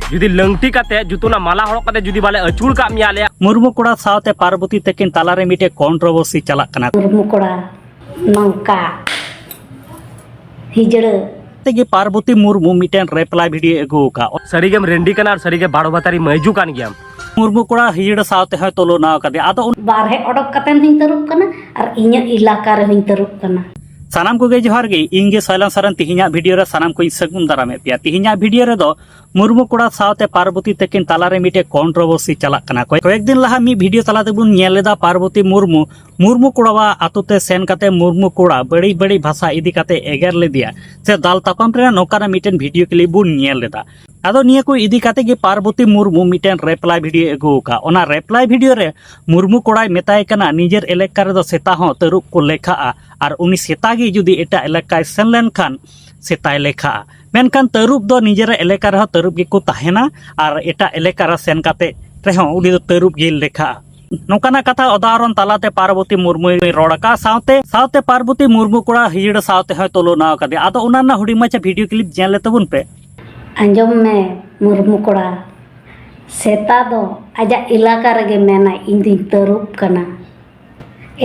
जुदी लंगटी काते जुतुना माला हड़क काते जुदी बाले अचुड़ का मिया ले मुर्मू कोड़ा सावते पार्वती तकिन तालारे मिटे कंट्रोवर्सी चलाक कना मुर्मू कोड़ा नंका हिजड़ तेगे पार्वती मुर्मू मिटेन रेप्लाई वीडियो एगो का सरीगेम रेंडी कना और सरीगे बाड़ो भातारी मयजू कान गया मुर्मू कोड़ा हिजड़ सावते है तोलो नाव कदे आदो बारहे ओडक कतेन हई तरुप कना और इኛ इलाका रे हई तरुप कना सानाम को जोहार गे इंगे सैलान सरन तिहिना वीडियो रे सानाम को सगुन दारामे पिया तिहिना वीडियो रे दो मुर्मू कोड़ा सावते पार्वती तकिन तालारे मिटे कंट्रोवर्सी चलाक कना कयेक दिन लहा मी वीडियो तालाते बुन नेलेदा पार्वती मुर्मू कोड़ा आतुते सेन काते मुर्मू कोड़ा बड़ी बड़ी भाषा इदी काते एगर लेदिया से दाल तापाम रे नोकाना मिटेन वीडियो क्लिप बुन नेलेदा आदो निया को इदी काते गे पार्वती मुर्मू मिटेन रेप्लाई वीडियो एगो का ओना रेप्लाई वीडियो रे मुर्मू कोड़ाय मेताय कना निजेर एलेका रे दो सेता हो तरुप को लेखा और उनी सेता गे जुदी एटा एलेकाय सेन लेन खान सेताय लेखा मेनखान तरुप दो निजेर एलेका रे तरुप गे को ताहेना और एटा एलेका रे सेन काते रेहो उनी दो तरुप गे लेखा नोकाना कथा उदाहरण तालाते पार्वती मुर्मू रोड़का सावते पार्वती मुर्मू कोड़ा हिजड़ सावते है तोलो नाव कदे आदो उनाना हुडी माचा वीडियो क्लिप जेन ले तबुन पे अंजम में मुर्मू कोड़ा सेता दो आजा इलाका रे मेना इन दिन तरुप कना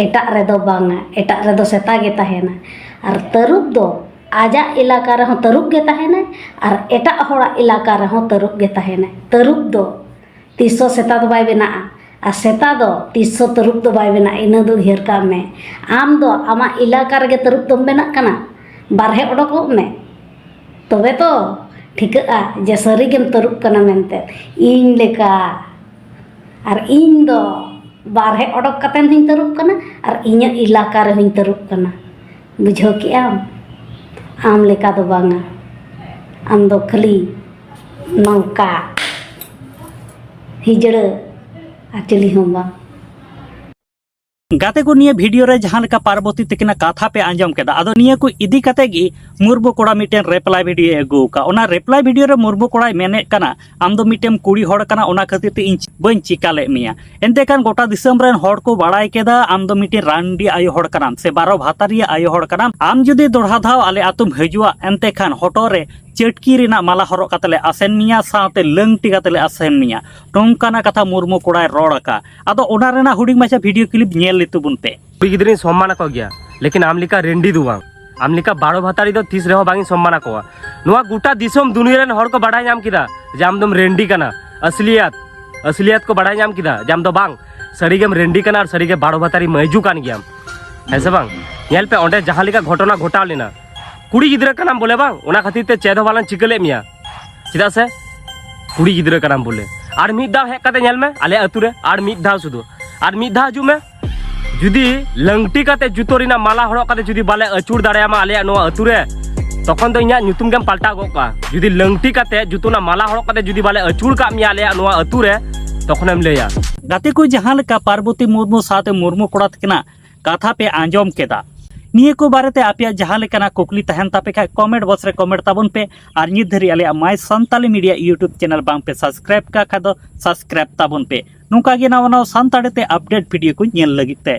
एटा रे दो बांगा एटा रे दो सेता गे ताहेना और तरुप दो आजा इलाका रे तरुप गे ताहेना और एटा होड़ा इलाका रे तरुप गे ताहेना तरुप दो 300 सेता दो बाय बेना और सेता दो 300 तरुप दो बाय बेना इना दो घेर का में आम दो आमा इलाका रे तरुप दो बेना कना बारहे ओडको में तबे तो ठिका जे सरीगेम तरुप कना मेनते इन लेका और इन दो बारहे ओडक कतेन हई तरुप कना और इኛ इलाका रे हई तरुप कना बुझो कि आम लेका दो बांगा आम दो खाली नंका हिजड़ आचली हम बा गाते को निया वीडियो रे जहां लेका पार्वती तकिना कथा पे आंजम केदा आदो निया को इदी काते गी मुर्मू कोड़ा मिटेन रेप्लाई वीडियो एगो का ओना रेप्लाई वीडियो रे मुर्मू कोड़ा मेने कना आम दो मिटेम कुड़ी होड़ कना ओना खातिर ते इंच बन चिकाले मिया एनते कान गोटा दिसम रेन होड़ को बाड़ाय केदा आम दो मिटे रांडी आयो होड़ कना से बारो भातारिया आयो होड़ कना आम जुदी दोढ़ा धाव आले आतुम हजुआ एनते खान होटो रे चटकी रेना माला हरो कातले आसेन मिया साथे लंगटी कातले आसेन मिया टोंकाना कथा मुर्मू कोड़ाय रोड़का आदो ओना रेना हुडिंग माछा वीडियो क्लिप नेल लेतुबुन पे कुड़ी गिद्री सम्मान को गया लेकिन आमलिका रेंडी दु बांग आमलिका बाड़ो भातारी दो तीस रेहो बांगी सम्मान को नुआ गुटा दिसम दुनिया रेन हड़ को बाड़ाय नाम किदा जे आम दम रेंडी कना असलियत को बाड़ाय नाम किदा जे आम दो बांग सरीगेम रेंडी कना और सरीगे बाड़ो भातारी मयजू कान गया ऐसे बांग नेल पे ओंडे जहां लेका घटना घटाव लेना कुड़ी गिद्रा कनाम बोले बांग ओना खातिर ते चेद वालन चिकले मिया चिदा से कुड़ी गिद्रा कनाम बोले आर मिद दाव हेक काते नेल में आले अतु रे आर मिद धाव सुदु आर मिद धाव जु में जुदी लंगटी काते जुतोरिना माला हड़क काते जुदी बाले अचुड़ दाड़ेयामा आले नोआ अतु रे तखन दो इኛ ᱧᱩᱛᱩᱢ गेम पाल्टा गोका जुदी लंगटी काते जुतोना माला हड़क काते जुदी बाले अचुड़ का मिया आले नोआ अतु रे तखनम लेया गाते को जहां लेका पार्वती मुर्मू साथे मुर्मू कोड़ा तकिना कथा पे आंजम केदा निये को बारेते आपया जहां लेकाना कुकली तहन तापे खा कमेंट बॉक्स रे कमेंट ताबुन पे और नित धरी आले my Santali media YouTube channel बांग पे सब्सक्राइब का खा दो सब्सक्राइब ताबुन पे नुका गे नवा नवा संताड़े ते अपडेट वीडियो को नेल लगित ते।